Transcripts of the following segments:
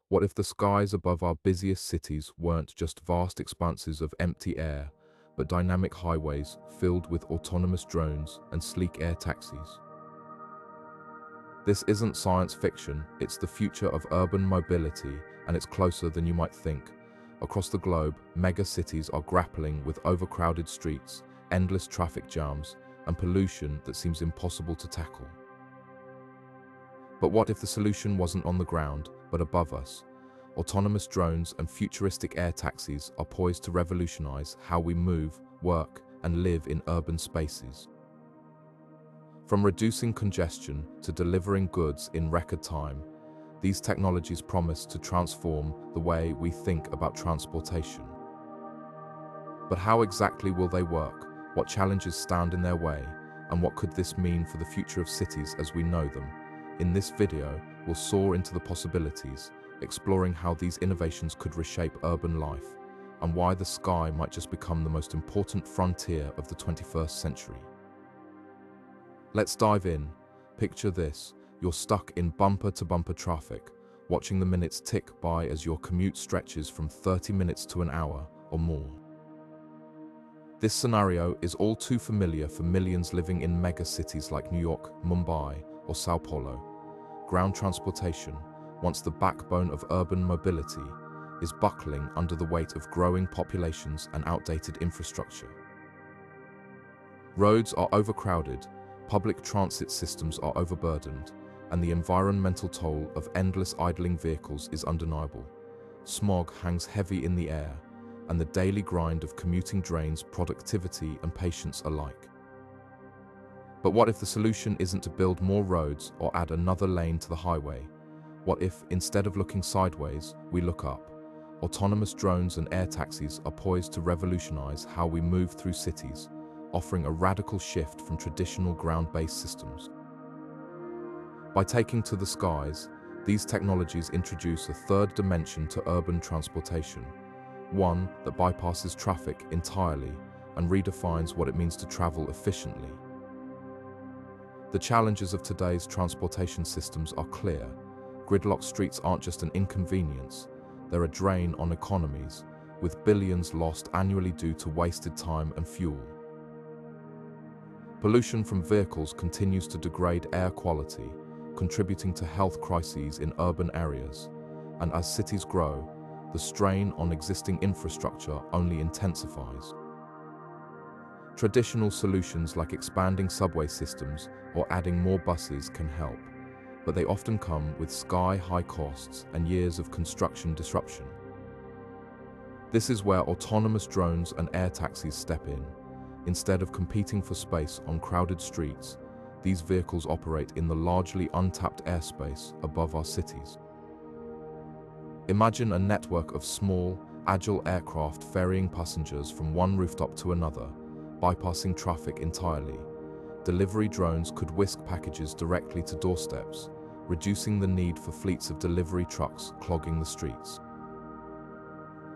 What if the skies above our busiest cities weren't just vast expanses of empty air, but dynamic highways filled with autonomous drones and sleek air taxis? This isn't science fiction, it's the future of urban mobility, and it's closer than you might think. Across the globe, mega cities are grappling with overcrowded streets, endless traffic jams, and pollution that seems impossible to tackle. But what if the solution wasn't on the ground, but above us? Autonomous drones and futuristic air taxis are poised to revolutionize how we move, work, and live in urban spaces. From reducing congestion to delivering goods in record time, these technologies promise to transform the way we think about transportation. But how exactly will they work? What challenges stand in their way? And what could this mean for the future of cities as we know them? In this video, we'll soar into the possibilities, exploring how these innovations could reshape urban life, and why the sky might just become the most important frontier of the 21st century. Let's dive in. Picture this: you're stuck in bumper-to-bumper traffic, watching the minutes tick by as your commute stretches from 30 minutes to an hour or more. This scenario is all too familiar for millions living in mega-cities like New York, Mumbai, or Sao Paulo. Ground transportation, once the backbone of urban mobility, is buckling under the weight of growing populations and outdated infrastructure. Roads are overcrowded, public transit systems are overburdened, and the environmental toll of endless idling vehicles is undeniable. Smog hangs heavy in the air, and the daily grind of commuting drains productivity and patience alike. But what if the solution isn't to build more roads or add another lane to the highway? What if, instead of looking sideways, we look up? Autonomous drones and air taxis are poised to revolutionize how we move through cities, offering a radical shift from traditional ground-based systems. By taking to the skies, these technologies introduce a third dimension to urban transportation, one that bypasses traffic entirely and redefines what it means to travel efficiently. The challenges of today's transportation systems are clear. Gridlocked streets aren't just an inconvenience, they're a drain on economies, with billions lost annually due to wasted time and fuel. Pollution from vehicles continues to degrade air quality, contributing to health crises in urban areas. And as cities grow, the strain on existing infrastructure only intensifies. Traditional solutions like expanding subway systems or adding more buses can help, but they often come with sky-high costs and years of construction disruption. This is where autonomous drones and air taxis step in. Instead of competing for space on crowded streets, these vehicles operate in the largely untapped airspace above our cities. Imagine a network of small, agile aircraft ferrying passengers from one rooftop to another, bypassing traffic entirely. Delivery drones could whisk packages directly to doorsteps, reducing the need for fleets of delivery trucks clogging the streets.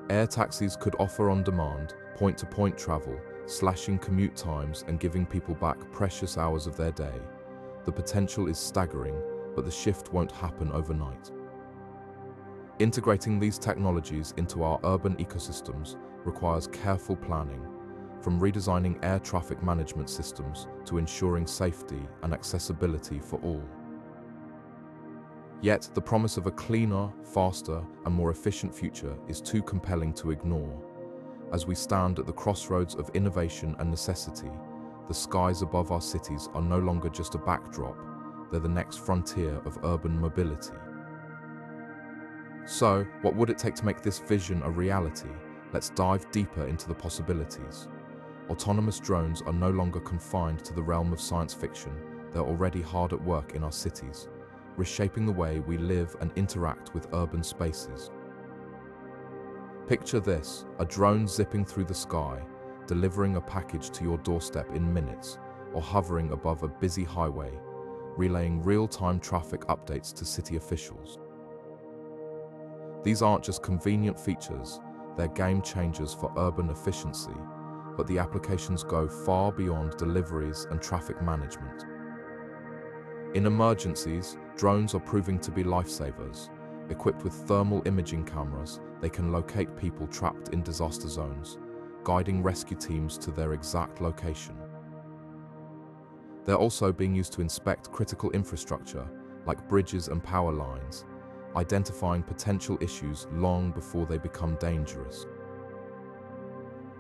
Air taxis could offer on-demand, point-to-point travel, slashing commute times and giving people back precious hours of their day. The potential is staggering, but the shift won't happen overnight. Integrating these technologies into our urban ecosystems requires careful planning, from redesigning air traffic management systems to ensuring safety and accessibility for all. Yet, the promise of a cleaner, faster, and more efficient future is too compelling to ignore. As we stand at the crossroads of innovation and necessity, the skies above our cities are no longer just a backdrop, they're the next frontier of urban mobility. So, what would it take to make this vision a reality? Let's dive deeper into the possibilities. Autonomous drones are no longer confined to the realm of science fiction, they're already hard at work in our cities, reshaping the way we live and interact with urban spaces. Picture this: a drone zipping through the sky, delivering a package to your doorstep in minutes, or hovering above a busy highway, relaying real-time traffic updates to city officials. These aren't just convenient features, they're game changers for urban efficiency, but the applications go far beyond deliveries and traffic management. In emergencies, drones are proving to be lifesavers, Equipped with thermal imaging cameras, they can locate people trapped in disaster zones, guiding rescue teams to their exact location. They're also being used to inspect critical infrastructure, like bridges and power lines, identifying potential issues long before they become dangerous.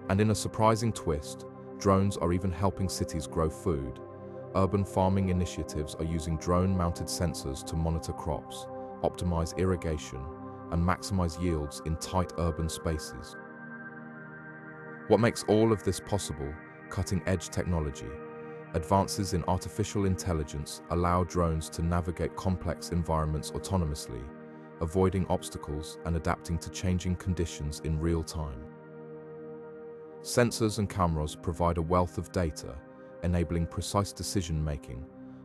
And in a surprising twist, drones are even helping cities grow food. Urban farming initiatives are using drone-mounted sensors to monitor crops, optimize irrigation, and maximize yields in tight urban spaces. What makes all of this possible? Cutting-edge technology. Advances in artificial intelligence allow drones to navigate complex environments autonomously, avoiding obstacles and adapting to changing conditions in real time. Sensors and cameras provide a wealth of data, enabling precise decision-making,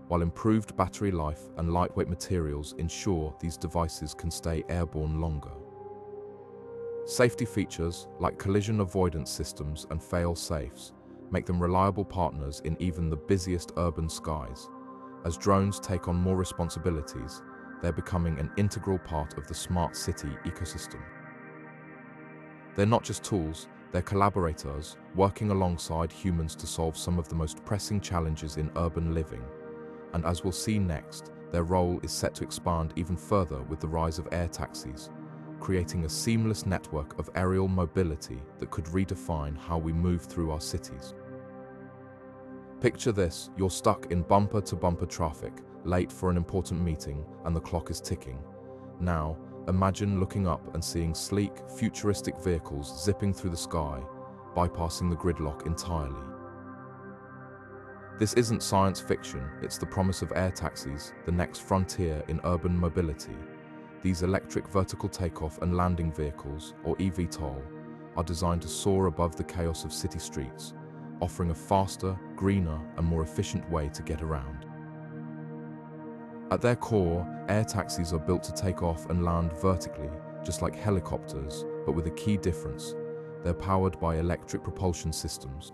while improved battery life and lightweight materials ensure these devices can stay airborne longer. Safety features like collision avoidance systems and fail-safes make them reliable partners in even the busiest urban skies. As drones take on more responsibilities, they're becoming an integral part of the smart city ecosystem. They're not just tools, they're collaborators working alongside humans to solve some of the most pressing challenges in urban living. And as we'll see next, their role is set to expand even further with the rise of air taxis, creating a seamless network of aerial mobility that could redefine how we move through our cities. Picture this: you're stuck in bumper-to-bumper traffic, late for an important meeting, and the clock is ticking. Now, imagine looking up and seeing sleek, futuristic vehicles zipping through the sky, bypassing the gridlock entirely. This isn't science fiction, it's the promise of air taxis, the next frontier in urban mobility. These electric vertical takeoff and landing vehicles, or eVTOL, are designed to soar above the chaos of city streets, offering a faster, greener, and more efficient way to get around. At their core, air taxis are built to take off and land vertically, just like helicopters, but with a key difference: they're powered by electric propulsion systems.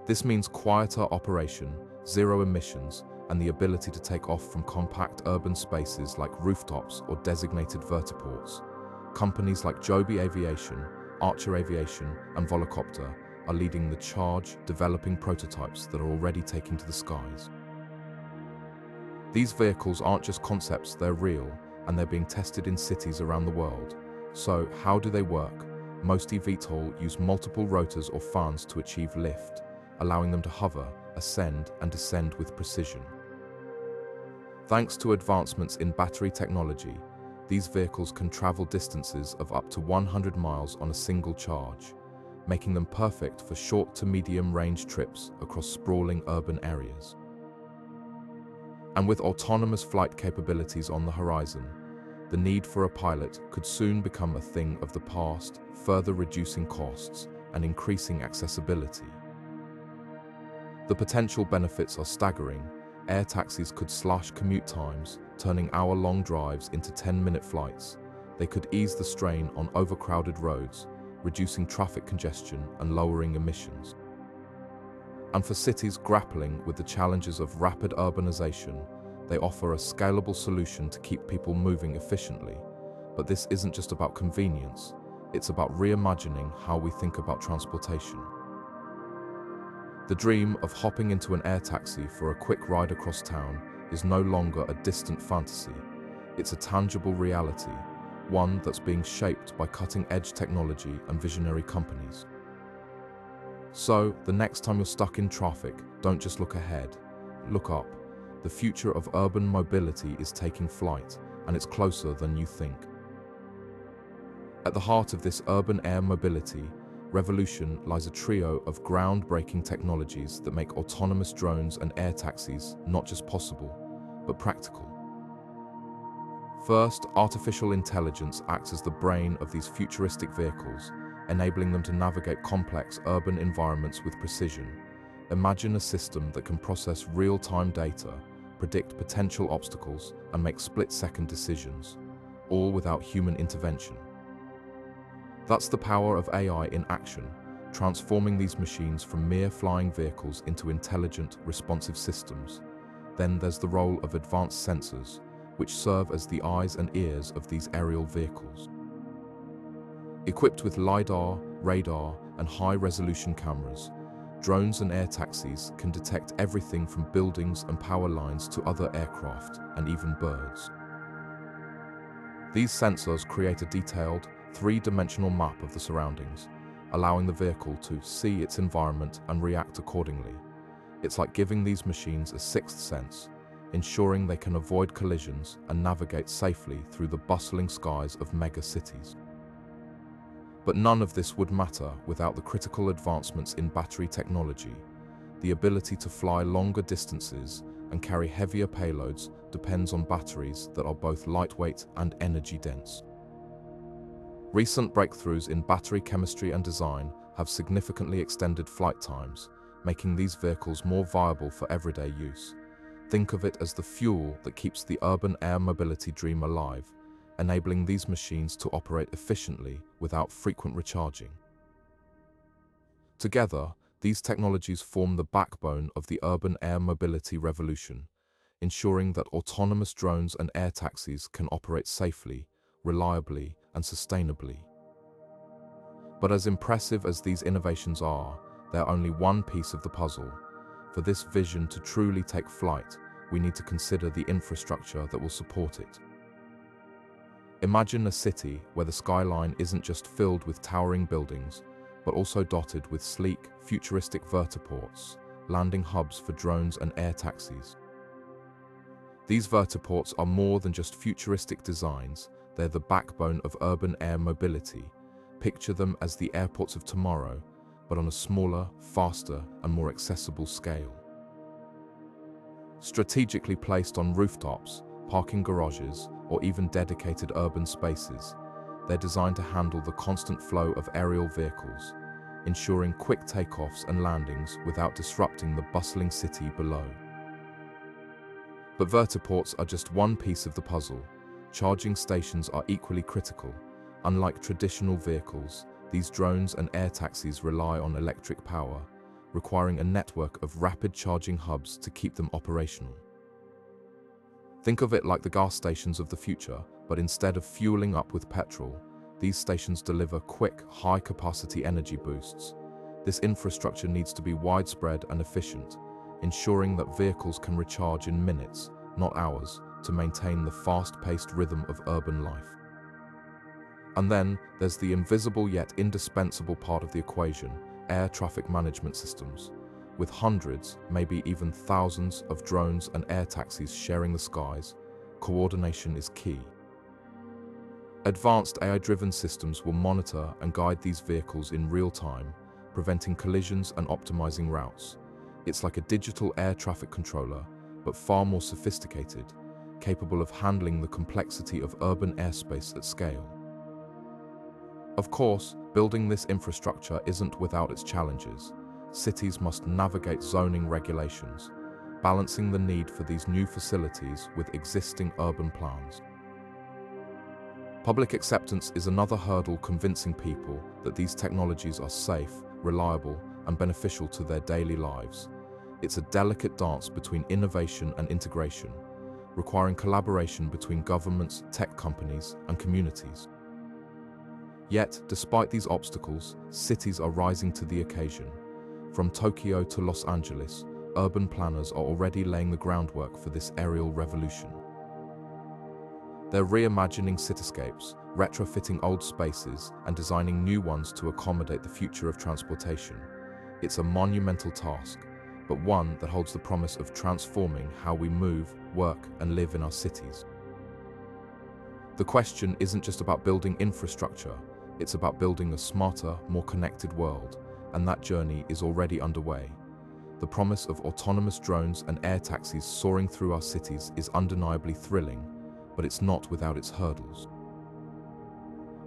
This means quieter operation, zero emissions, and the ability to take off from compact urban spaces like rooftops or designated vertiports. Companies like Joby Aviation, Archer Aviation, and Volocopter are leading the charge, developing prototypes that are already taking to the skies. These vehicles aren't just concepts, they're real, and they're being tested in cities around the world. So, how do they work? Most eVTOL use multiple rotors or fans to achieve lift, allowing them to hover, ascend, and descend with precision. Thanks to advancements in battery technology, these vehicles can travel distances of up to 100 miles on a single charge, making them perfect for short to medium-range trips across sprawling urban areas. And with autonomous flight capabilities on the horizon, the need for a pilot could soon become a thing of the past, further reducing costs and increasing accessibility. The potential benefits are staggering. Air taxis could slash commute times, turning hour-long drives into 10-minute flights. They could ease the strain on overcrowded roads, reducing traffic congestion and lowering emissions. And for cities grappling with the challenges of rapid urbanization, they offer a scalable solution to keep people moving efficiently. But this isn't just about convenience, it's about reimagining how we think about transportation. The dream of hopping into an air taxi for a quick ride across town is no longer a distant fantasy. It's a tangible reality, one that's being shaped by cutting-edge technology and visionary companies. So, the next time you're stuck in traffic, don't just look ahead, look up. The future of urban mobility is taking flight, and it's closer than you think. At the heart of this urban air mobility revolution lies a trio of groundbreaking technologies that make autonomous drones and air taxis not just possible, but practical. First, artificial intelligence acts as the brain of these futuristic vehicles, enabling them to navigate complex urban environments with precision. Imagine a system that can process real-time data, predict potential obstacles, and make split-second decisions, all without human intervention. That's the power of AI in action, transforming these machines from mere flying vehicles into intelligent, responsive systems. Then there's the role of advanced sensors, which serve as the eyes and ears of these aerial vehicles. Equipped with LiDAR, radar, and high-resolution cameras, drones and air taxis can detect everything from buildings and power lines to other aircraft and even birds. These sensors create a detailed, three-dimensional map of the surroundings, allowing the vehicle to see its environment and react accordingly. It's like giving these machines a sixth sense, ensuring they can avoid collisions and navigate safely through the bustling skies of mega cities. But none of this would matter without the critical advancements in battery technology. The ability to fly longer distances and carry heavier payloads depends on batteries that are both lightweight and energy-dense. Recent breakthroughs in battery chemistry and design have significantly extended flight times, making these vehicles more viable for everyday use. Think of it as the fuel that keeps the urban air mobility dream alive, enabling these machines to operate efficiently without frequent recharging. Together, these technologies form the backbone of the urban air mobility revolution, ensuring that autonomous drones and air taxis can operate safely, reliably, and sustainably. But as impressive as these innovations are, they're only one piece of the puzzle. For this vision to truly take flight, we need to consider the infrastructure that will support it. Imagine a city where the skyline isn't just filled with towering buildings, but also dotted with sleek, futuristic vertiports, landing hubs for drones and air taxis. These vertiports are more than just futuristic designs, they're the backbone of urban air mobility. Picture them as the airports of tomorrow, but on a smaller, faster, and more accessible scale. Strategically placed on rooftops, parking garages, or even dedicated urban spaces, they're designed to handle the constant flow of aerial vehicles, ensuring quick takeoffs and landings without disrupting the bustling city below. But vertiports are just one piece of the puzzle. Charging stations are equally critical. Unlike traditional vehicles, these drones and air taxis rely on electric power, requiring a network of rapid charging hubs to keep them operational. Think of it like the gas stations of the future, but instead of fueling up with petrol, these stations deliver quick, high-capacity energy boosts. This infrastructure needs to be widespread and efficient, ensuring that vehicles can recharge in minutes, not hours, to maintain the fast-paced rhythm of urban life. And then there's the invisible yet indispensable part of the equation, air traffic management systems. With hundreds, maybe even thousands of drones and air taxis sharing the skies, coordination is key. Advanced AI-driven systems will monitor and guide these vehicles in real time, preventing collisions and optimizing routes. It's like a digital air traffic controller, but far more sophisticated, capable of handling the complexity of urban airspace at scale. Of course, building this infrastructure isn't without its challenges. Cities must navigate zoning regulations, balancing the need for these new facilities with existing urban plans. Public acceptance is another hurdle, convincing people that these technologies are safe, reliable, and beneficial to their daily lives. It's a delicate dance between innovation and integration, requiring collaboration between governments, tech companies, and communities. Yet, despite these obstacles, cities are rising to the occasion. From Tokyo to Los Angeles, urban planners are already laying the groundwork for this aerial revolution. They're reimagining cityscapes, retrofitting old spaces, and designing new ones to accommodate the future of transportation. It's a monumental task, but one that holds the promise of transforming how we move, work, and live in our cities. The question isn't just about building infrastructure, it's about building a smarter, more connected world, and that journey is already underway. The promise of autonomous drones and air taxis soaring through our cities is undeniably thrilling, but it's not without its hurdles.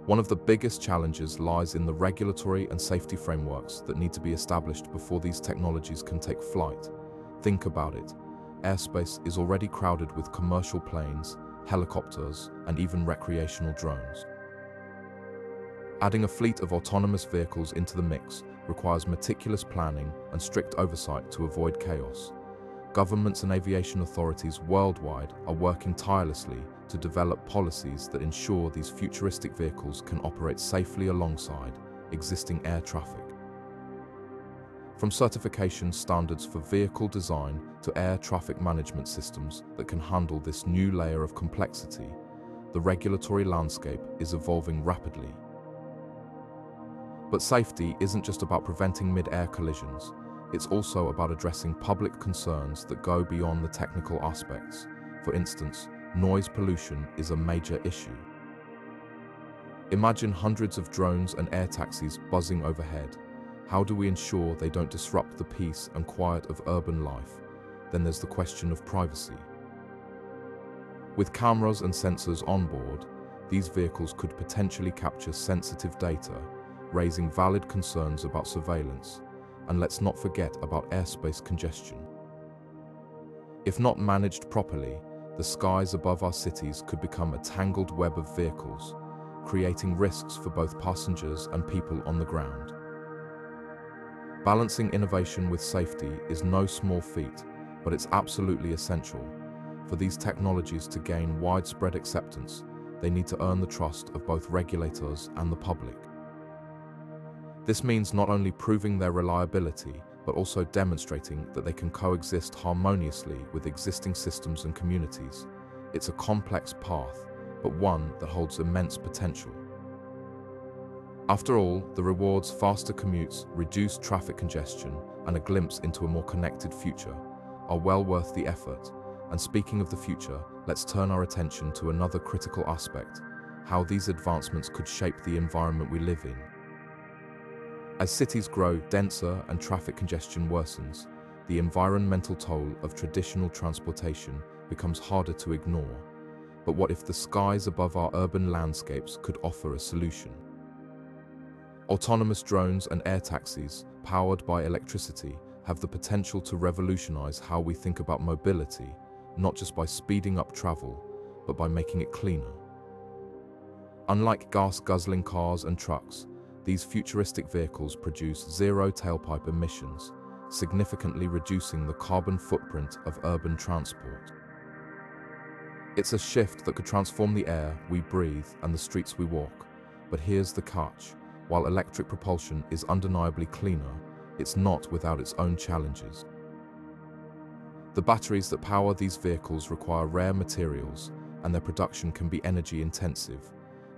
One of the biggest challenges lies in the regulatory and safety frameworks that need to be established before these technologies can take flight. Think about it. Airspace is already crowded with commercial planes, helicopters, and even recreational drones. Adding a fleet of autonomous vehicles into the mix requires meticulous planning and strict oversight to avoid chaos. governments and aviation authorities worldwide are working tirelessly to develop policies that ensure these futuristic vehicles can operate safely alongside existing air traffic. From certification standards for vehicle design to air traffic management systems that can handle this new layer of complexity, the regulatory landscape is evolving rapidly. But safety isn't just about preventing mid-air collisions. It's also about addressing public concerns that go beyond the technical aspects. For instance, noise pollution is a major issue. Imagine hundreds of drones and air taxis buzzing overhead. How do we ensure they don't disrupt the peace and quiet of urban life? Then there's the question of privacy. With cameras and sensors on board, these vehicles could potentially capture sensitive data, raising valid concerns about surveillance. And let's not forget about airspace congestion. If not managed properly, the skies above our cities could become a tangled web of vehicles, creating risks for both passengers and people on the ground. Balancing innovation with safety is no small feat, but it's absolutely essential. For these technologies to gain widespread acceptance, they need to earn the trust of both regulators and the public. This means not only proving their reliability, but also demonstrating that they can coexist harmoniously with existing systems and communities. It's a complex path, but one that holds immense potential. After all, the rewards faster commutes, reduced traffic congestion, and a glimpse into a more connected future are well worth the effort. And speaking of the future, let's turn our attention to another critical aspect: how these advancements could shape the environment we live in. As cities grow denser and traffic congestion worsens, the environmental toll of traditional transportation becomes harder to ignore. But what if the skies above our urban landscapes could offer a solution? Autonomous drones and air taxis, powered by electricity, have the potential to revolutionize how we think about mobility, not just by speeding up travel, but by making it cleaner. Unlike gas-guzzling cars and trucks, these futuristic vehicles produce zero tailpipe emissions, significantly reducing the carbon footprint of urban transport. It's a shift that could transform the air we breathe and the streets we walk. But here's the catch: while electric propulsion is undeniably cleaner, it's not without its own challenges. The batteries that power these vehicles require rare materials, and their production can be energy intensive.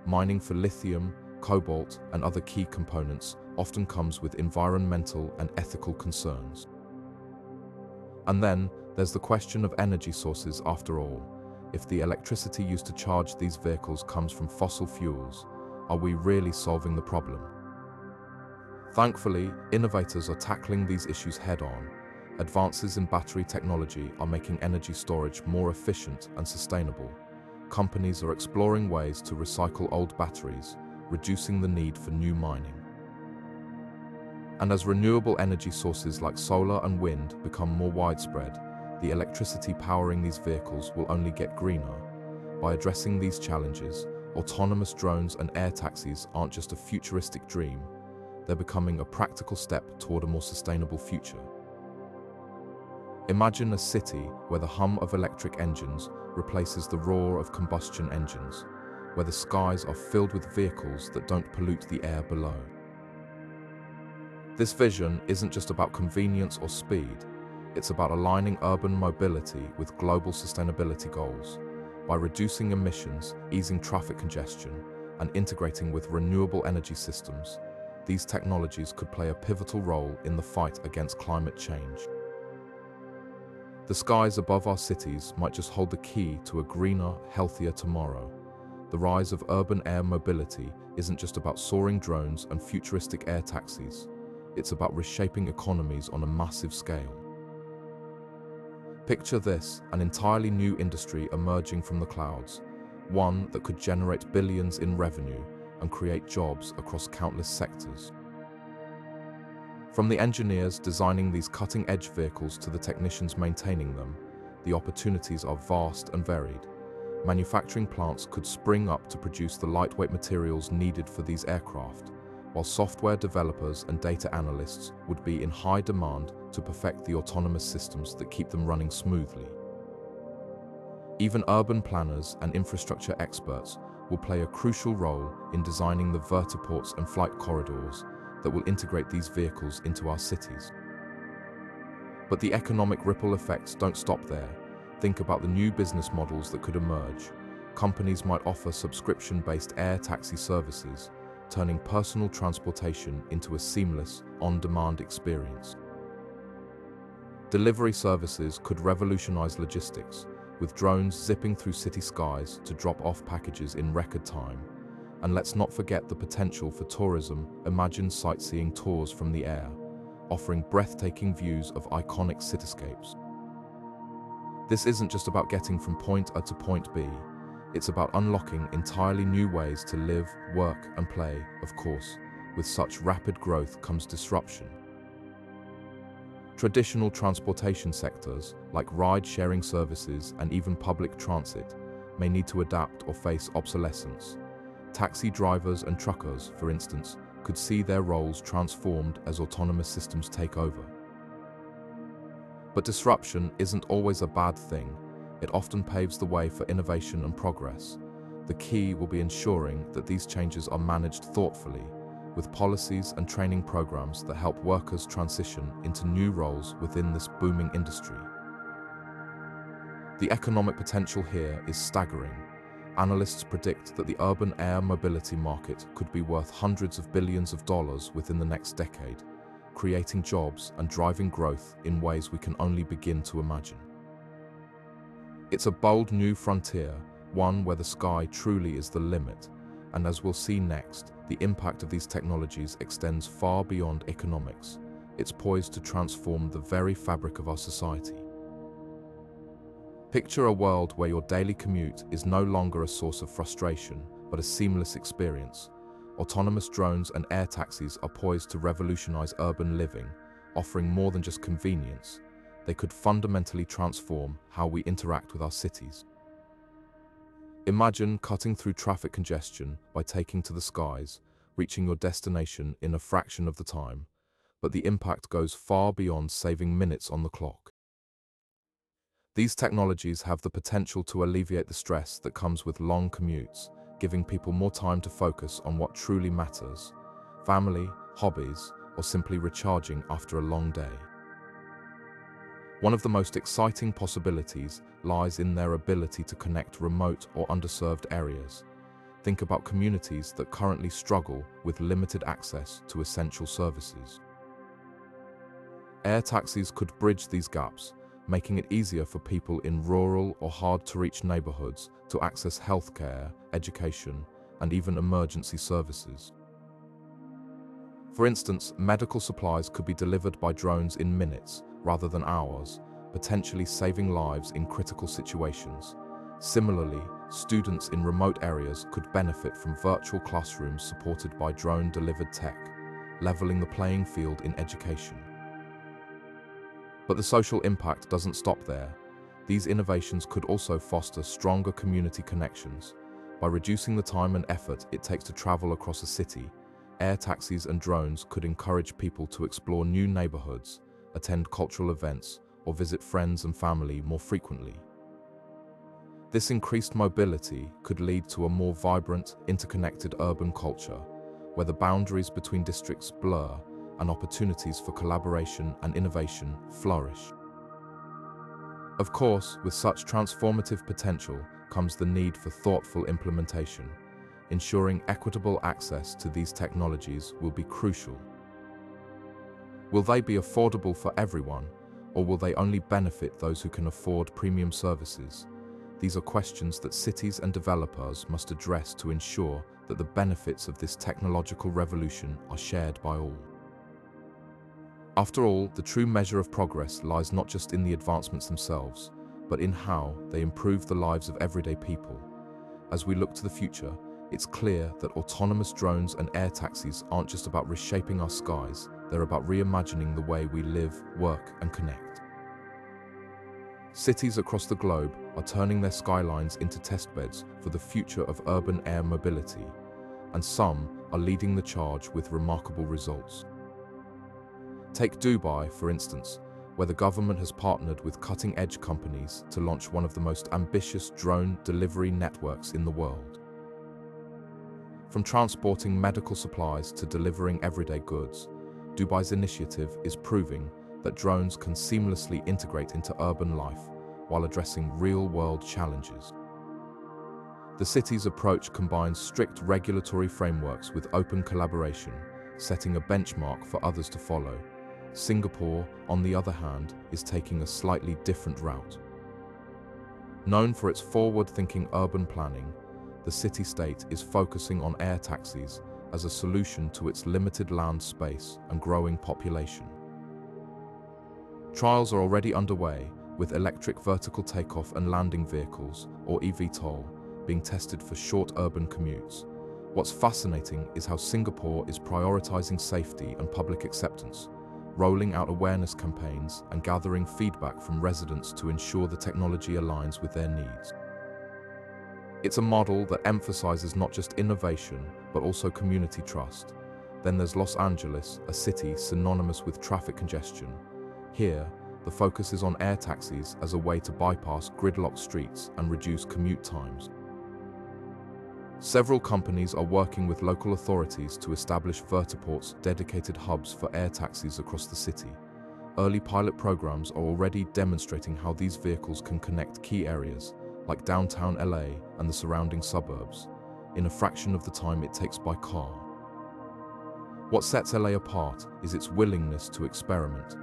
Mining for lithium, cobalt, and other key components often comes with environmental and ethical concerns. And then there's the question of energy sources after all. If the electricity used to charge these vehicles comes from fossil fuels, are we really solving the problem? Thankfully, innovators are tackling these issues head-on. Advances in battery technology are making energy storage more efficient and sustainable. Companies are exploring ways to recycle old batteries, reducing the need for new mining. And as renewable energy sources like solar and wind become more widespread, the electricity powering these vehicles will only get greener. By addressing these challenges, autonomous drones and air taxis aren't just a futuristic dream, they're becoming a practical step toward a more sustainable future. Imagine a city where the hum of electric engines replaces the roar of combustion engines, where the skies are filled with vehicles that don't pollute the air below. This vision isn't just about convenience or speed, it's about aligning urban mobility with global sustainability goals. By reducing emissions, easing traffic congestion, and integrating with renewable energy systems, these technologies could play a pivotal role in the fight against climate change. The skies above our cities might just hold the key to a greener, healthier tomorrow. The rise of urban air mobility isn't just about soaring drones and futuristic air taxis. It's about reshaping economies on a massive scale. Picture this: an entirely new industry emerging from the clouds, one that could generate billions in revenue and create jobs across countless sectors. From the engineers designing these cutting-edge vehicles to the technicians maintaining them, the opportunities are vast and varied. Manufacturing plants could spring up to produce the lightweight materials needed for these aircraft, while software developers and data analysts would be in high demand to perfect the autonomous systems that keep them running smoothly. Even urban planners and infrastructure experts will play a crucial role in designing the vertiports and flight corridors that will integrate these vehicles into our cities. But the economic ripple effects don't stop there. Think about the new business models that could emerge. Companies might offer subscription-based air taxi services, turning personal transportation into a seamless, on-demand experience. Delivery services could revolutionize logistics, with drones zipping through city skies to drop off packages in record time. And let's not forget the potential for tourism. Imagine sightseeing tours from the air, offering breathtaking views of iconic cityscapes. This isn't just about getting from point A to point B. It's about unlocking entirely new ways to live, work, and play. Of course, with such rapid growth comes disruption. Traditional transportation sectors, like ride-sharing services and even public transit, may need to adapt or face obsolescence. Taxi drivers and truckers, for instance, could see their roles transformed as autonomous systems take over. But disruption isn't always a bad thing. It often paves the way for innovation and progress. The key will be ensuring that these changes are managed thoughtfully, with policies and training programs that help workers transition into new roles within this booming industry. The economic potential here is staggering. Analysts predict that the urban air mobility market could be worth hundreds of billions of dollars within the next decade, creating jobs and driving growth in ways we can only begin to imagine. It's a bold new frontier, one where the sky truly is the limit, and as we'll see next, the impact of these technologies extends far beyond economics. It's poised to transform the very fabric of our society. Picture a world where your daily commute is no longer a source of frustration, but a seamless experience. Autonomous drones and air taxis are poised to revolutionize urban living, offering more than just convenience. They could fundamentally transform how we interact with our cities. Imagine cutting through traffic congestion by taking to the skies, reaching your destination in a fraction of the time, but the impact goes far beyond saving minutes on the clock. These technologies have the potential to alleviate the stress that comes with long commutes, giving people more time to focus on what truly matters: family, hobbies, or simply recharging after a long day. One of the most exciting possibilities lies in their ability to connect remote or underserved areas. Think about communities that currently struggle with limited access to essential services. Air taxis could bridge these gaps, making it easier for people in rural or hard-to-reach neighborhoods to access healthcare, education, and even emergency services. For instance, medical supplies could be delivered by drones in minutes rather than hours, potentially saving lives in critical situations. Similarly, students in remote areas could benefit from virtual classrooms supported by drone-delivered tech, leveling the playing field in education. But the social impact doesn't stop there. These innovations could also foster stronger community connections. By reducing the time and effort it takes to travel across a city, air taxis and drones could encourage people to explore new neighborhoods, attend cultural events, or visit friends and family more frequently. This increased mobility could lead to a more vibrant, interconnected urban culture, where the boundaries between districts blur and opportunities for collaboration and innovation flourish. Of course, with such transformative potential comes the need for thoughtful implementation. Ensuring equitable access to these technologies will be crucial. Will they be affordable for everyone, or will they only benefit those who can afford premium services? These are questions that cities and developers must address to ensure that the benefits of this technological revolution are shared by all. After all, the true measure of progress lies not just in the advancements themselves, but in how they improve the lives of everyday people. As we look to the future, it's clear that autonomous drones and air taxis aren't just about reshaping our skies, they're about reimagining the way we live, work, and connect. Cities across the globe are turning their skylines into testbeds for the future of urban air mobility, and some are leading the charge with remarkable results. Take Dubai, for instance, where the government has partnered with cutting-edge companies to launch one of the most ambitious drone delivery networks in the world. From transporting medical supplies to delivering everyday goods, Dubai's initiative is proving that drones can seamlessly integrate into urban life while addressing real-world challenges. The city's approach combines strict regulatory frameworks with open collaboration, setting a benchmark for others to follow. Singapore, on the other hand, is taking a slightly different route. Known for its forward-thinking urban planning, the city-state is focusing on air taxis as a solution to its limited land space and growing population. Trials are already underway, with electric vertical takeoff and landing vehicles, or eVTOL, being tested for short urban commutes. What's fascinating is how Singapore is prioritizing safety and public acceptance, rolling out awareness campaigns and gathering feedback from residents to ensure the technology aligns with their needs. It's a model that emphasizes not just innovation, but also community trust. Then there's Los Angeles, a city synonymous with traffic congestion. Here, the focus is on air taxis as a way to bypass gridlocked streets and reduce commute times. Several companies are working with local authorities to establish vertiports, dedicated hubs for air taxis across the city. Early pilot programs are already demonstrating how these vehicles can connect key areas, like downtown LA and the surrounding suburbs, in a fraction of the time it takes by car. What sets LA apart is its willingness to experiment,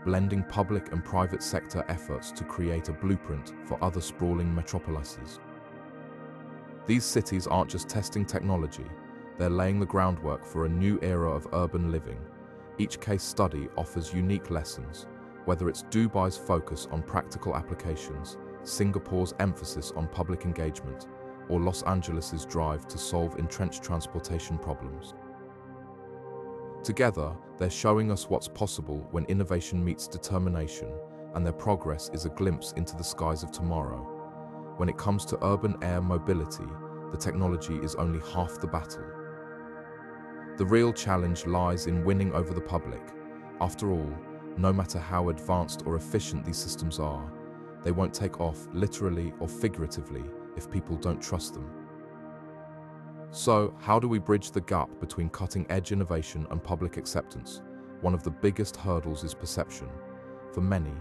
blending public and private sector efforts to create a blueprint for other sprawling metropolises. These cities aren't just testing technology, they're laying the groundwork for a new era of urban living. Each case study offers unique lessons, whether it's Dubai's focus on practical applications, Singapore's emphasis on public engagement, or Los Angeles's drive to solve entrenched transportation problems. Together, they're showing us what's possible when innovation meets determination, and their progress is a glimpse into the skies of tomorrow. When it comes to urban air mobility, the technology is only half the battle. The real challenge lies in winning over the public. After all, no matter how advanced or efficient these systems are, they won't take off literally or figuratively if people don't trust them. So, how do we bridge the gap between cutting-edge innovation and public acceptance? One of the biggest hurdles is perception. For many,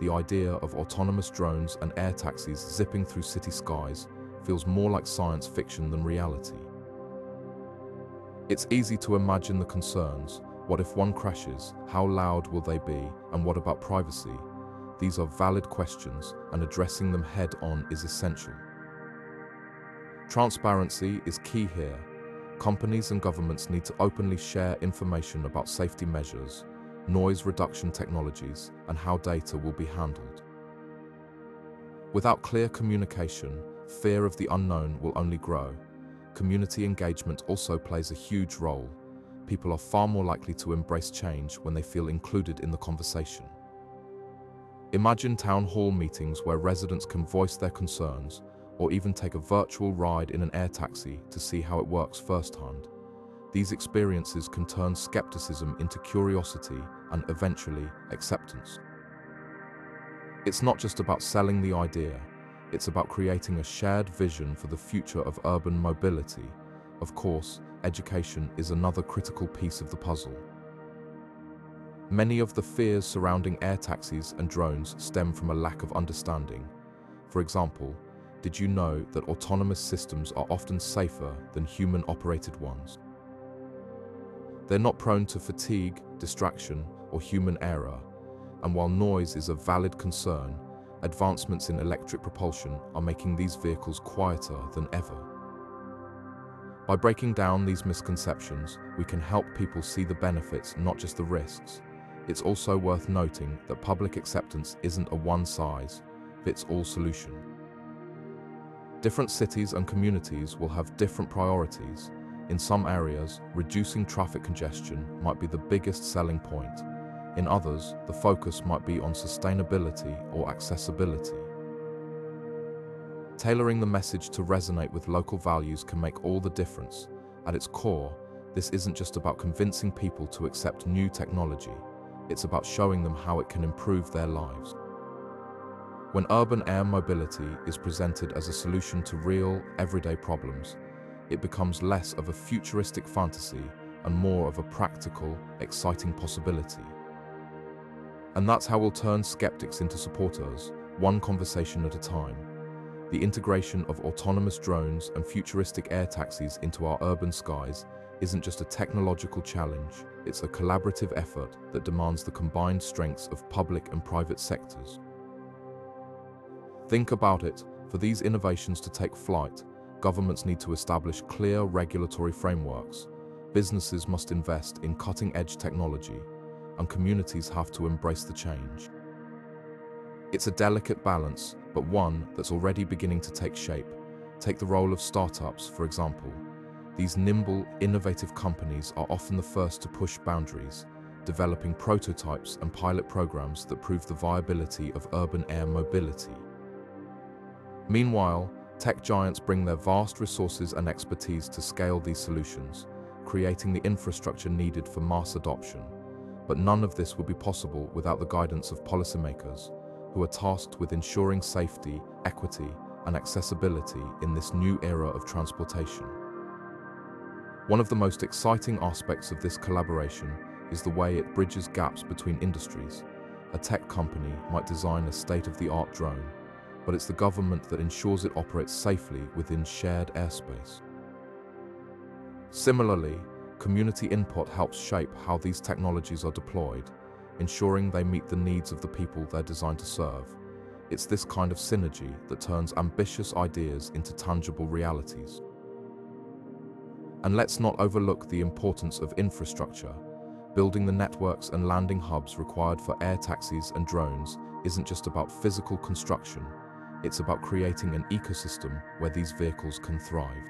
the idea of autonomous drones and air taxis zipping through city skies feels more like science fiction than reality. It's easy to imagine the concerns. What if one crashes? How loud will they be? And what about privacy? These are valid questions, and addressing them head-on is essential. Transparency is key here. Companies and governments need to openly share information about safety measures, noise reduction technologies, and how data will be handled. Without clear communication, fear of the unknown will only grow. Community engagement also plays a huge role. People are far more likely to embrace change when they feel included in the conversation. Imagine town hall meetings where residents can voice their concerns, or even take a virtual ride in an air taxi to see how it works firsthand. These experiences can turn skepticism into curiosity and eventually acceptance. It's not just about selling the idea, it's about creating a shared vision for the future of urban mobility. Of course, education is another critical piece of the puzzle. Many of the fears surrounding air taxis and drones stem from a lack of understanding. For example, did you know that autonomous systems are often safer than human-operated ones? They're not prone to fatigue, distraction, or human error, and while noise is a valid concern, advancements in electric propulsion are making these vehicles quieter than ever. By breaking down these misconceptions, we can help people see the benefits, not just the risks. It's also worth noting that public acceptance isn't a one-size-fits-all solution. Different cities and communities will have different priorities. In some areas, reducing traffic congestion might be the biggest selling point. In others, the focus might be on sustainability or accessibility. Tailoring the message to resonate with local values can make all the difference. At its core, This isn't just about convincing people to accept new technology, it's about showing them how it can improve their lives. When urban air mobility is presented as a solution to real, everyday problems, it becomes less of a futuristic fantasy and more of a practical, exciting possibility. And that's how we'll turn skeptics into supporters, one conversation at a time. The integration of autonomous drones and futuristic air taxis into our urban skies isn't just a technological challenge, it's a collaborative effort that demands the combined strengths of public and private sectors. Think about it, for these innovations to take flight, governments need to establish clear regulatory frameworks, businesses must invest in cutting-edge technology, and communities have to embrace the change. It's a delicate balance, but one that's already beginning to take shape. Take the role of startups, for example. These nimble, innovative companies are often the first to push boundaries, developing prototypes and pilot programs that prove the viability of urban air mobility. Meanwhile, tech giants bring their vast resources and expertise to scale these solutions, creating the infrastructure needed for mass adoption. But none of this would be possible without the guidance of policymakers, who are tasked with ensuring safety, equity, and accessibility in this new era of transportation. One of the most exciting aspects of this collaboration is the way it bridges gaps between industries. A tech company might design a state-of-the-art drone, but it's the government that ensures it operates safely within shared airspace. Similarly, community input helps shape how these technologies are deployed, ensuring they meet the needs of the people they're designed to serve. It's this kind of synergy that turns ambitious ideas into tangible realities. And let's not overlook the importance of infrastructure. Building the networks and landing hubs required for air taxis and drones isn't just about physical construction, it's about creating an ecosystem where these vehicles can thrive.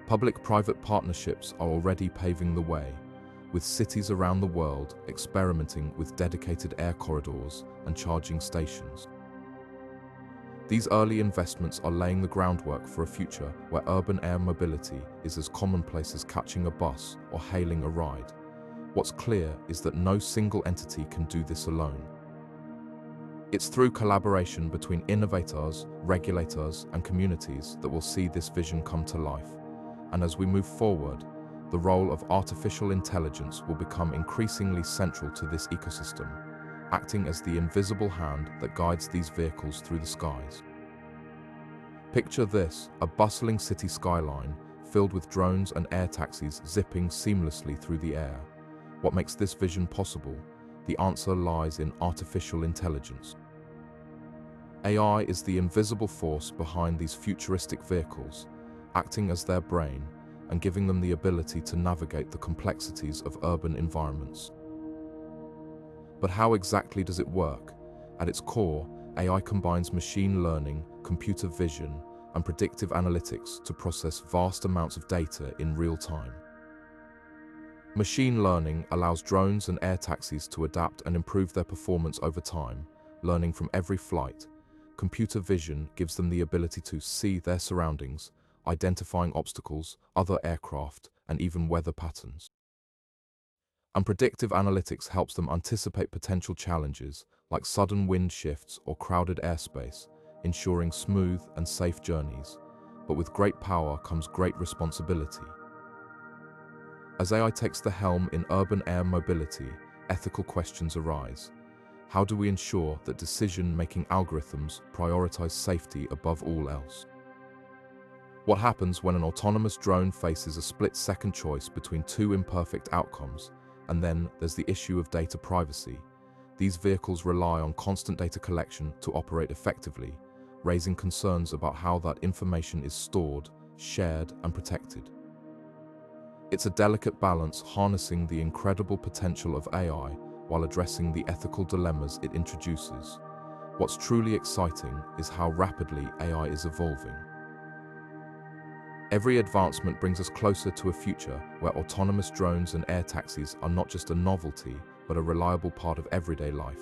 Public-private partnerships are already paving the way, with cities around the world experimenting with dedicated air corridors and charging stations. These early investments are laying the groundwork for a future where urban air mobility is as commonplace as catching a bus or hailing a ride. What's clear is that no single entity can do this alone. It's through collaboration between innovators, regulators, and communities that we'll see this vision come to life. And as we move forward, the role of artificial intelligence will become increasingly central to this ecosystem, acting as the invisible hand that guides these vehicles through the skies. Picture this, a bustling city skyline filled with drones and air taxis zipping seamlessly through the air. What makes this vision possible? The answer lies in artificial intelligence. AI is the invisible force behind these futuristic vehicles, acting as their brain and giving them the ability to navigate the complexities of urban environments. But how exactly does it work? At its core, AI combines machine learning, computer vision, and predictive analytics to process vast amounts of data in real time. Machine learning allows drones and air taxis to adapt and improve their performance over time, learning from every flight. Computer vision gives them the ability to see their surroundings, identifying obstacles, other aircraft, and even weather patterns. And predictive analytics helps them anticipate potential challenges like sudden wind shifts or crowded airspace, ensuring smooth and safe journeys. But with great power comes great responsibility. As AI takes the helm in urban air mobility, ethical questions arise. How do we ensure that decision-making algorithms prioritize safety above all else? What happens when an autonomous drone faces a split-second choice between two imperfect outcomes? And then there's the issue of data privacy. These vehicles rely on constant data collection to operate effectively, raising concerns about how that information is stored, shared, and protected. It's a delicate balance, harnessing the incredible potential of AI while addressing the ethical dilemmas it introduces. What's truly exciting is how rapidly AI is evolving. Every advancement brings us closer to a future where autonomous drones and air taxis are not just a novelty, but a reliable part of everyday life.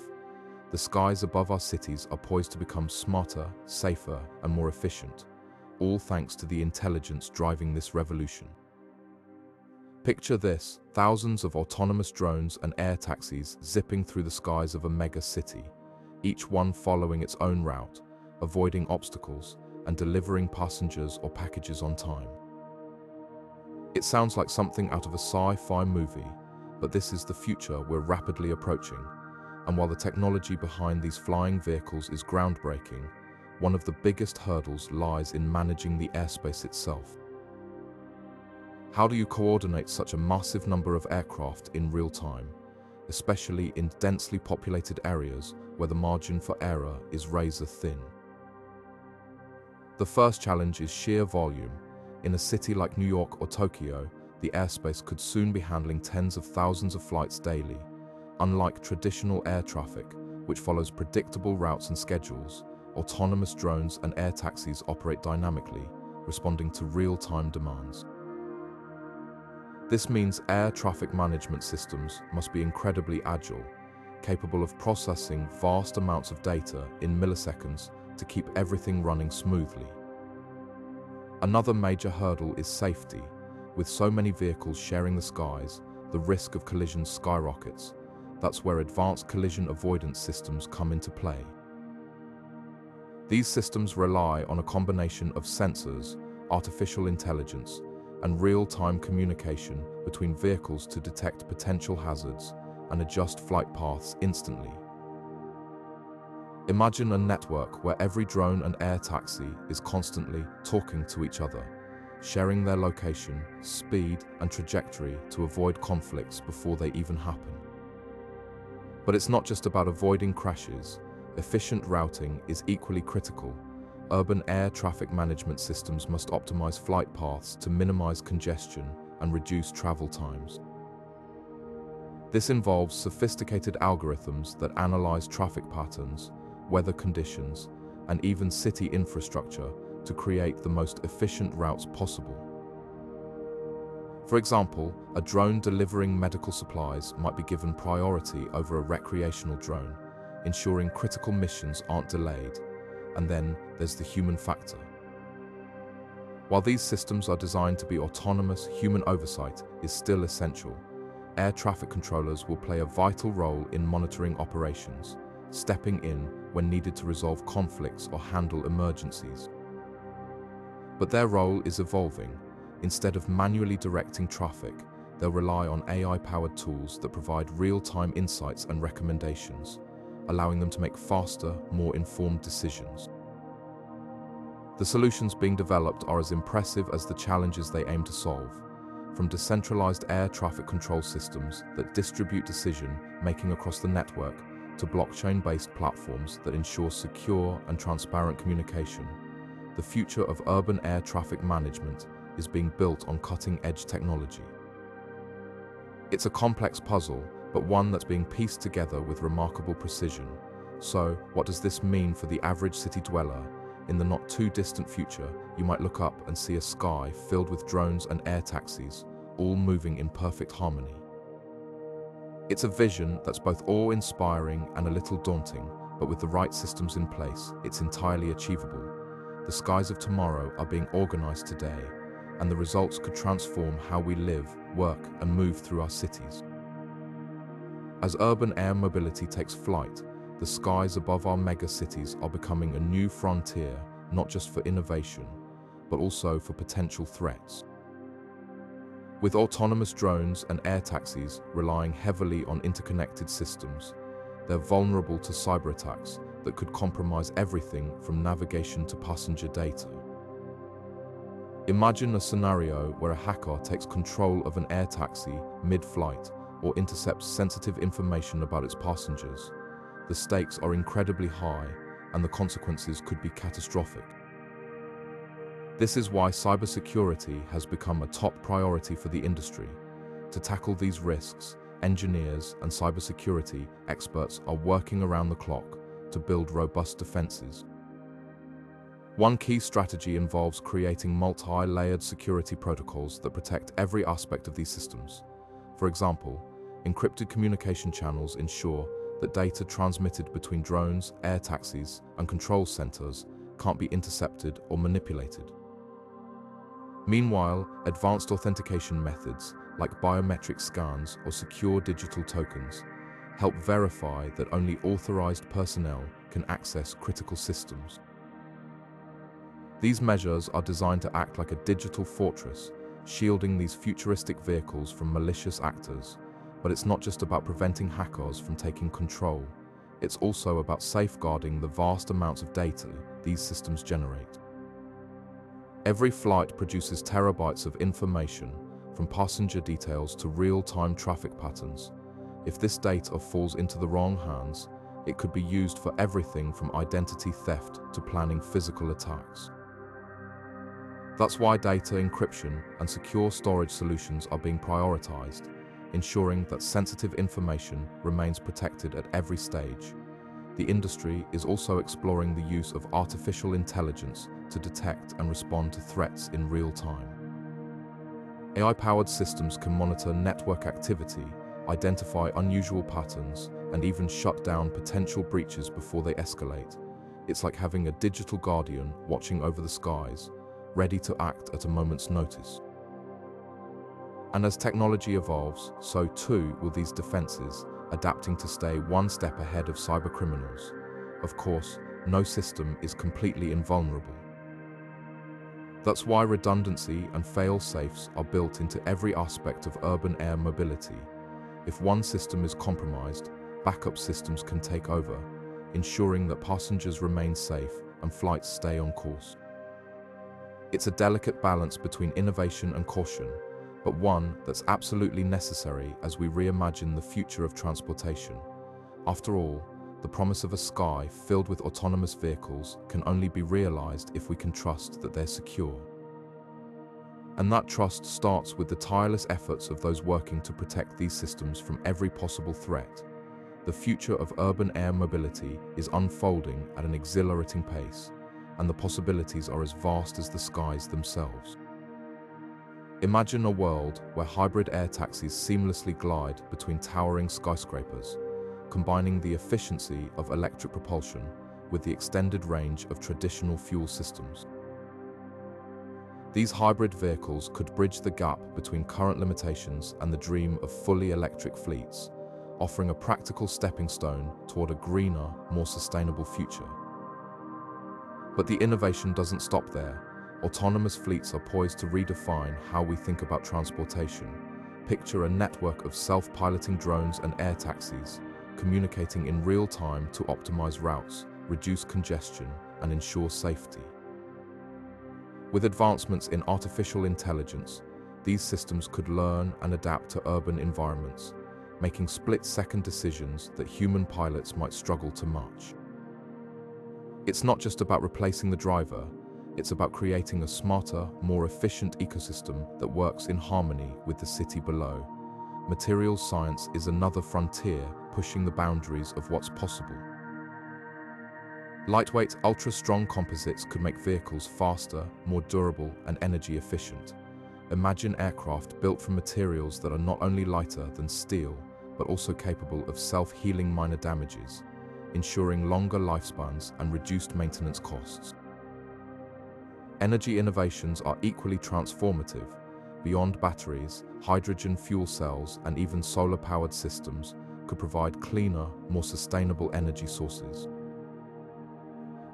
The skies above our cities are poised to become smarter, safer, and more efficient, all thanks to the intelligence driving this revolution. Picture this: thousands of autonomous drones and air taxis zipping through the skies of a mega city, each one following its own route, avoiding obstacles and delivering passengers or packages on time. It sounds like something out of a sci-fi movie, but this is the future we're rapidly approaching. And while the technology behind these flying vehicles is groundbreaking, one of the biggest hurdles lies in managing the airspace itself. How do you coordinate such a massive number of aircraft in real time, especially in densely populated areas where the margin for error is razor thin? The first challenge is sheer volume. In a city like New York or Tokyo, the airspace could soon be handling tens of thousands of flights daily. Unlike traditional air traffic, which follows predictable routes and schedules, autonomous drones and air taxis operate dynamically, responding to real-time demands. This means air traffic management systems must be incredibly agile, capable of processing vast amounts of data in milliseconds to keep everything running smoothly. Another major hurdle is safety. With so many vehicles sharing the skies, the risk of collisions skyrockets. That's where advanced collision avoidance systems come into play. These systems rely on a combination of sensors, artificial intelligence, and real-time communication between vehicles to detect potential hazards and adjust flight paths instantly. Imagine a network where every drone and air taxi is constantly talking to each other, sharing their location, speed, and trajectory to avoid conflicts before they even happen. But it's not just about avoiding crashes. Efficient routing is equally critical. Urban air traffic management systems must optimize flight paths to minimize congestion and reduce travel times. This involves sophisticated algorithms that analyze traffic patterns, weather conditions, and even city infrastructure to create the most efficient routes possible. For example, a drone delivering medical supplies might be given priority over a recreational drone, ensuring critical missions aren't delayed. And then there's the human factor. While these systems are designed to be autonomous, human oversight is still essential. Air traffic controllers will play a vital role in monitoring operations, stepping in when needed to resolve conflicts or handle emergencies. But their role is evolving. Instead of manually directing traffic, they'll rely on AI-powered tools that provide real-time insights and recommendations, allowing them to make faster, more informed decisions. The solutions being developed are as impressive as the challenges they aim to solve, from decentralized air traffic control systems that distribute decision-making across the network to blockchain-based platforms that ensure secure and transparent communication. The future of urban air traffic management is being built on cutting-edge technology. It's a complex puzzle, but one that's being pieced together with remarkable precision. So, what does this mean for the average city dweller? In the not-too-distant future, you might look up and see a sky filled with drones and air taxis, all moving in perfect harmony. It's a vision that's both awe-inspiring and a little daunting, but with the right systems in place, it's entirely achievable. The skies of tomorrow are being organized today, and the results could transform how we live, work, and move through our cities. As urban air mobility takes flight, the skies above our megacities are becoming a new frontier, not just for innovation, but also for potential threats. With autonomous drones and air taxis relying heavily on interconnected systems, they're vulnerable to cyber attacks that could compromise everything from navigation to passenger data. Imagine a scenario where a hacker takes control of an air taxi mid-flight or intercepts sensitive information about its passengers. The stakes are incredibly high, and the consequences could be catastrophic. This is why cybersecurity has become a top priority for the industry. To tackle these risks, engineers and cybersecurity experts are working around the clock to build robust defenses. One key strategy involves creating multi-layered security protocols that protect every aspect of these systems. For example, encrypted communication channels ensure that data transmitted between drones, air taxis, and control centers can't be intercepted or manipulated. Meanwhile, advanced authentication methods like biometric scans or secure digital tokens help verify that only authorized personnel can access critical systems. These measures are designed to act like a digital fortress, shielding these futuristic vehicles from malicious actors. But it's not just about preventing hackers from taking control. It's also about safeguarding the vast amounts of data these systems generate. Every flight produces terabytes of information, from passenger details to real-time traffic patterns. If this data falls into the wrong hands, it could be used for everything from identity theft to planning physical attacks. That's why data encryption and secure storage solutions are being prioritized, ensuring that sensitive information remains protected at every stage. The industry is also exploring the use of artificial intelligence to detect and respond to threats in real time. AI-powered systems can monitor network activity, identify unusual patterns, and even shut down potential breaches before they escalate. It's like having a digital guardian watching over the skies, ready to act at a moment's notice. And as technology evolves, so too will these defenses, adapting to stay one step ahead of cybercriminals. Of course, no system is completely invulnerable. That's why redundancy and fail-safes are built into every aspect of urban air mobility. If one system is compromised, backup systems can take over, ensuring that passengers remain safe and flights stay on course. It's a delicate balance between innovation and caution, but one that's absolutely necessary as we reimagine the future of transportation. After all, the promise of a sky filled with autonomous vehicles can only be realized if we can trust that they're secure. And that trust starts with the tireless efforts of those working to protect these systems from every possible threat. The future of urban air mobility is unfolding at an exhilarating pace, and the possibilities are as vast as the skies themselves. Imagine a world where hybrid air taxis seamlessly glide between towering skyscrapers, combining the efficiency of electric propulsion with the extended range of traditional fuel systems. These hybrid vehicles could bridge the gap between current limitations and the dream of fully electric fleets, offering a practical stepping stone toward a greener, more sustainable future. But the innovation doesn't stop there. Autonomous fleets are poised to redefine how we think about transportation. Picture a network of self-piloting drones and air taxis, communicating in real time to optimize routes, reduce congestion, and ensure safety. With advancements in artificial intelligence, these systems could learn and adapt to urban environments, making split-second decisions that human pilots might struggle to match. It's not just about replacing the driver, it's about creating a smarter, more efficient ecosystem that works in harmony with the city below. Materials science is another frontier pushing the boundaries of what's possible. Lightweight, ultra-strong composites could make vehicles faster, more durable, and energy efficient. Imagine aircraft built from materials that are not only lighter than steel, but also capable of self-healing minor damages, ensuring longer lifespans and reduced maintenance costs. Energy innovations are equally transformative. Beyond batteries, hydrogen fuel cells and even solar-powered systems could provide cleaner, more sustainable energy sources.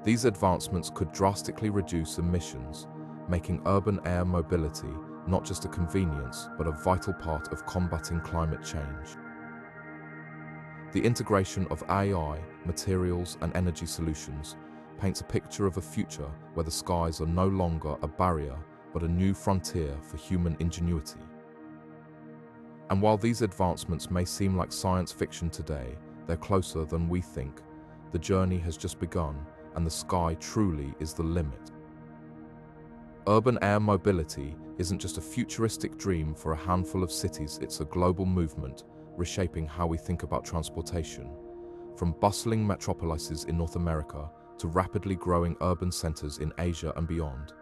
These advancements could drastically reduce emissions, making urban air mobility not just a convenience, but a vital part of combating climate change. The integration of AI, materials, and energy solutions paints a picture of a future where the skies are no longer a barrier, but a new frontier for human ingenuity. And while these advancements may seem like science fiction today, they're closer than we think. The journey has just begun, and the sky truly is the limit. Urban air mobility isn't just a futuristic dream for a handful of cities, it's a global movement, reshaping how we think about transportation. From bustling metropolises in North America to rapidly growing urban centers in Asia and beyond,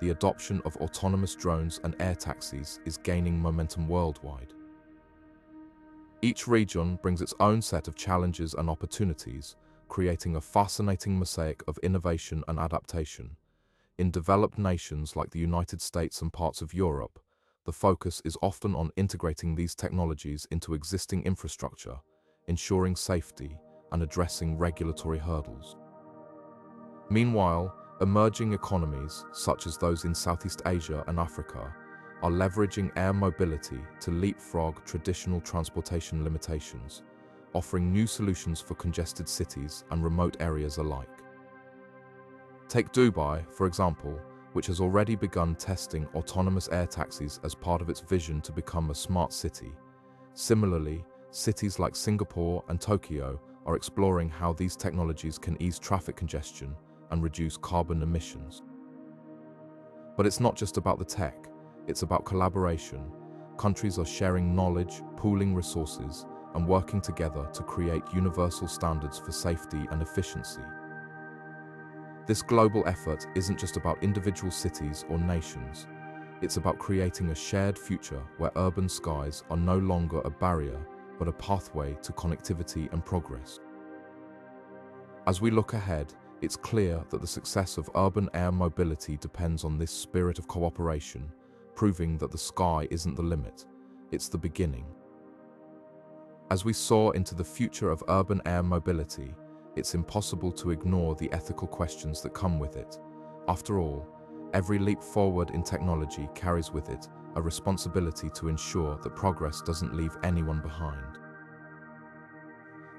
the adoption of autonomous drones and air taxis is gaining momentum worldwide. Each region brings its own set of challenges and opportunities, creating a fascinating mosaic of innovation and adaptation. In developed nations like the United States and parts of Europe, the focus is often on integrating these technologies into existing infrastructure, ensuring safety and addressing regulatory hurdles. Meanwhile, emerging economies, such as those in Southeast Asia and Africa, are leveraging air mobility to leapfrog traditional transportation limitations, offering new solutions for congested cities and remote areas alike. Take Dubai, for example, which has already begun testing autonomous air taxis as part of its vision to become a smart city. Similarly, cities like Singapore and Tokyo are exploring how these technologies can ease traffic congestion and reduce carbon emissions. But it's not just about the tech, it's about collaboration. Countries are sharing knowledge, pooling resources, and working together to create universal standards for safety and efficiency. This global effort isn't just about individual cities or nations. It's about creating a shared future where urban skies are no longer a barrier, but a pathway to connectivity and progress. As we look ahead, it's clear that the success of urban air mobility depends on this spirit of cooperation, proving that the sky isn't the limit, it's the beginning. As we soar into the future of urban air mobility, it's impossible to ignore the ethical questions that come with it. After all, every leap forward in technology carries with it a responsibility to ensure that progress doesn't leave anyone behind.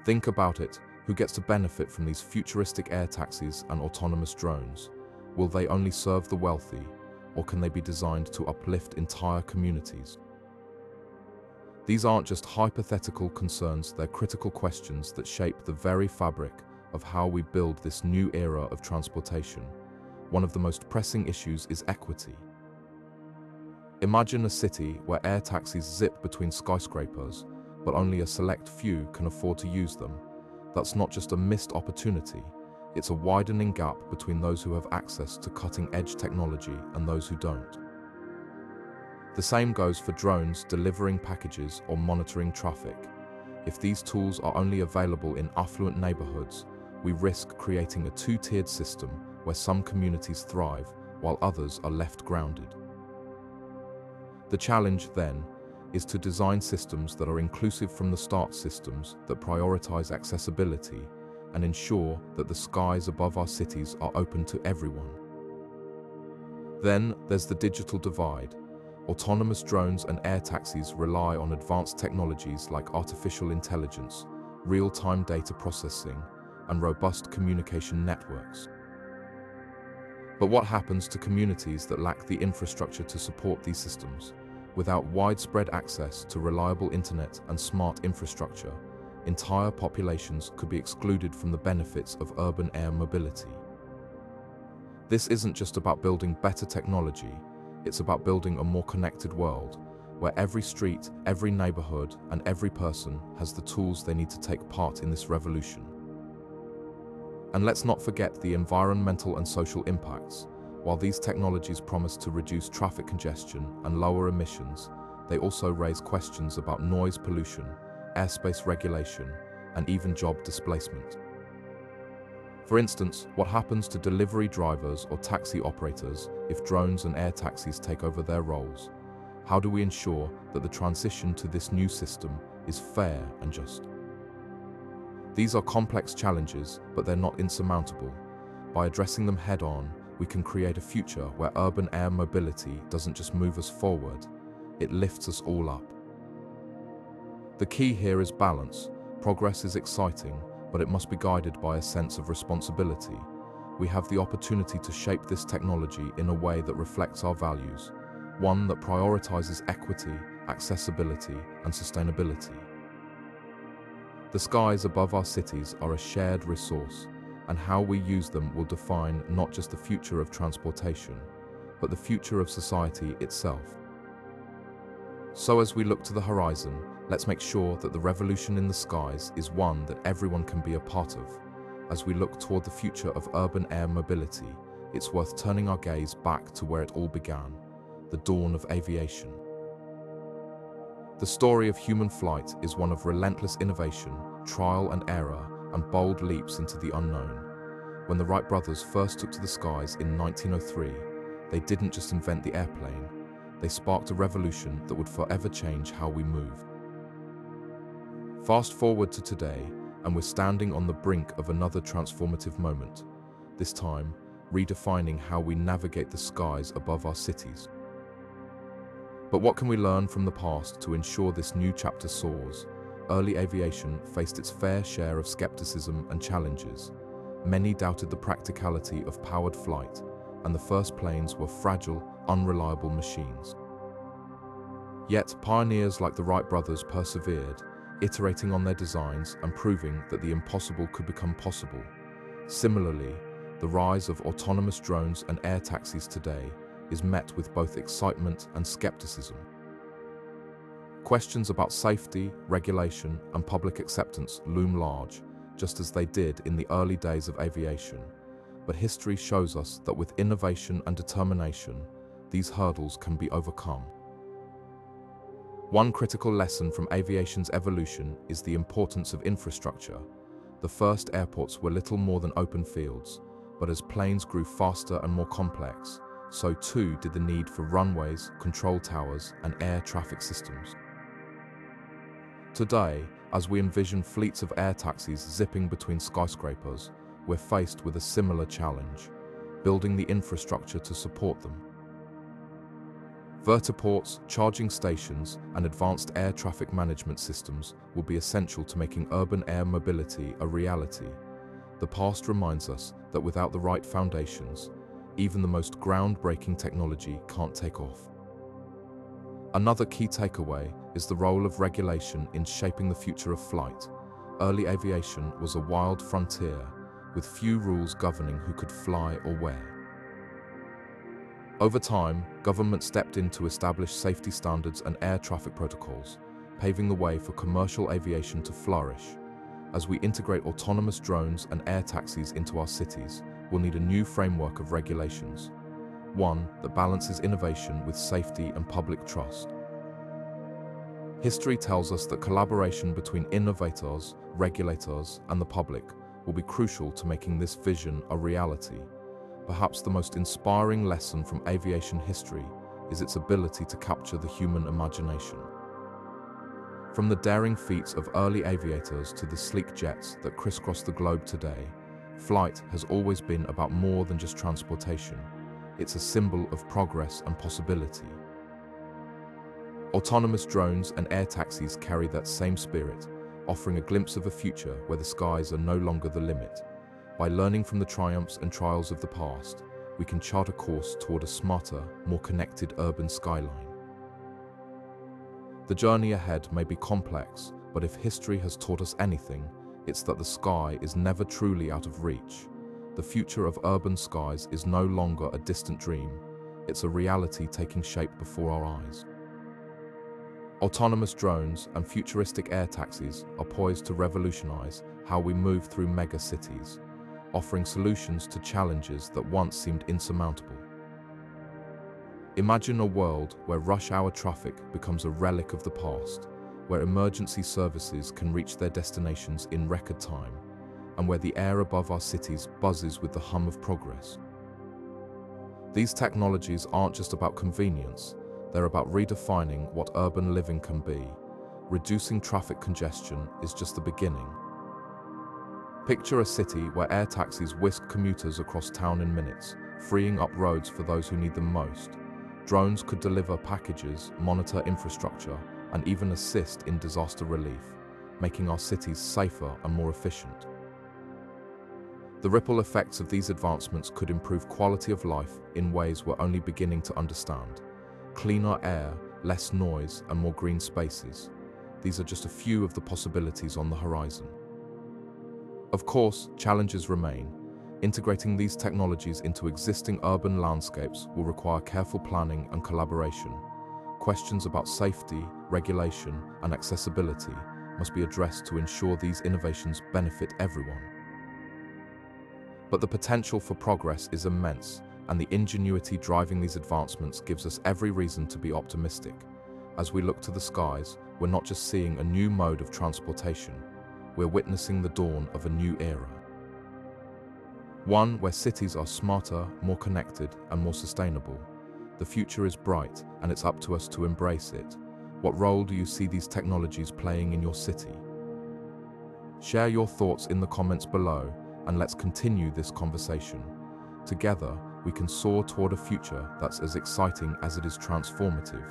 Think about it, who gets to benefit from these futuristic air taxis and autonomous drones? Will they only serve the wealthy, or can they be designed to uplift entire communities? These aren't just hypothetical concerns, they're critical questions that shape the very fabric of how we build this new era of transportation. One of the most pressing issues is equity. Imagine a city where air taxis zip between skyscrapers, but only a select few can afford to use them. That's not just a missed opportunity, it's a widening gap between those who have access to cutting-edge technology and those who don't. The same goes for drones delivering packages or monitoring traffic. If these tools are only available in affluent neighborhoods, we risk creating a two-tiered system where some communities thrive while others are left grounded. The challenge, then, is to design systems that are inclusive from the start, systems that prioritize accessibility and ensure that the skies above our cities are open to everyone. Then there's the digital divide. Autonomous drones and air taxis rely on advanced technologies like artificial intelligence, real-time data processing, and robust communication networks. But what happens to communities that lack the infrastructure to support these systems? Without widespread access to reliable internet and smart infrastructure, entire populations could be excluded from the benefits of urban air mobility. This isn't just about building better technology, it's about building a more connected world, where every street, every neighborhood, and every person has the tools they need to take part in this revolution. And let's not forget the environmental and social impacts. While these technologies promise to reduce traffic congestion and lower emissions, they also raise questions about noise pollution, airspace regulation, and even job displacement. For instance, what happens to delivery drivers or taxi operators if drones and air taxis take over their roles? How do we ensure that the transition to this new system is fair and just? These are complex challenges, but they're not insurmountable. By addressing them head-on, we can create a future where urban air mobility doesn't just move us forward, it lifts us all up. The key here is balance. Progress is exciting, but it must be guided by a sense of responsibility. We have the opportunity to shape this technology in a way that reflects our values, one that prioritizes equity, accessibility, and sustainability. The skies above our cities are a shared resource, and how we use them will define not just the future of transportation, but the future of society itself. So as we look to the horizon, let's make sure that the revolution in the skies is one that everyone can be a part of. As we look toward the future of urban air mobility, it's worth turning our gaze back to where it all began, the dawn of aviation. The story of human flight is one of relentless innovation, trial and error, and bold leaps into the unknown. When the Wright brothers first took to the skies in 1903, they didn't just invent the airplane, they sparked a revolution that would forever change how we move. Fast forward to today, and we're standing on the brink of another transformative moment, this time redefining how we navigate the skies above our cities. But what can we learn from the past to ensure this new chapter soars? Early aviation faced its fair share of skepticism and challenges. Many doubted the practicality of powered flight, and the first planes were fragile, unreliable machines. Yet pioneers like the Wright brothers persevered, iterating on their designs and proving that the impossible could become possible. Similarly, the rise of autonomous drones and air taxis today is met with both excitement and skepticism. Questions about safety, regulation, and public acceptance loom large, just as they did in the early days of aviation. But history shows us that with innovation and determination, these hurdles can be overcome. One critical lesson from aviation's evolution is the importance of infrastructure. The first airports were little more than open fields, but as planes grew faster and more complex, so too did the need for runways, control towers, and air traffic systems. Today, as we envision fleets of air taxis zipping between skyscrapers, we're faced with a similar challenge: building the infrastructure to support them. Vertiports, charging stations, and advanced air traffic management systems will be essential to making urban air mobility a reality. The past reminds us that without the right foundations, even the most groundbreaking technology can't take off. Another key takeaway is the role of regulation in shaping the future of flight. Early aviation was a wild frontier, with few rules governing who could fly or where. Over time, government stepped in to establish safety standards and air traffic protocols, paving the way for commercial aviation to flourish. As we integrate autonomous drones and air taxis into our cities, we'll need a new framework of regulations, one that balances innovation with safety and public trust. History tells us that collaboration between innovators, regulators, and the public will be crucial to making this vision a reality. Perhaps the most inspiring lesson from aviation history is its ability to capture the human imagination. From the daring feats of early aviators to the sleek jets that crisscross the globe today, flight has always been about more than just transportation. It's a symbol of progress and possibility. Autonomous drones and air taxis carry that same spirit, offering a glimpse of a future where the skies are no longer the limit. By learning from the triumphs and trials of the past, we can chart a course toward a smarter, more connected urban skyline. The journey ahead may be complex, but if history has taught us anything, it's that the sky is never truly out of reach. The future of urban skies is no longer a distant dream, it's a reality taking shape before our eyes. Autonomous drones and futuristic air taxis are poised to revolutionize how we move through mega cities, offering solutions to challenges that once seemed insurmountable. Imagine a world where rush hour traffic becomes a relic of the past, where emergency services can reach their destinations in record time, and where the air above our cities buzzes with the hum of progress. These technologies aren't just about convenience, they're about redefining what urban living can be. Reducing traffic congestion is just the beginning. Picture a city where air taxis whisk commuters across town in minutes, freeing up roads for those who need them most. Drones could deliver packages, monitor infrastructure, and even assist in disaster relief, making our cities safer and more efficient. The ripple effects of these advancements could improve quality of life in ways we're only beginning to understand. Cleaner air, less noise, and more green spaces. These are just a few of the possibilities on the horizon. Of course, challenges remain. Integrating these technologies into existing urban landscapes will require careful planning and collaboration. Questions about safety, regulation, and accessibility must be addressed to ensure these innovations benefit everyone. But the potential for progress is immense, and the ingenuity driving these advancements gives us every reason to be optimistic. As we look to the skies, we're not just seeing a new mode of transportation, we're witnessing the dawn of a new era. One where cities are smarter, more connected, and more sustainable. The future is bright, and it's up to us to embrace it. What role do you see these technologies playing in your city? Share your thoughts in the comments below, and let's continue this conversation. Together, we can soar toward a future that's as exciting as it is transformative.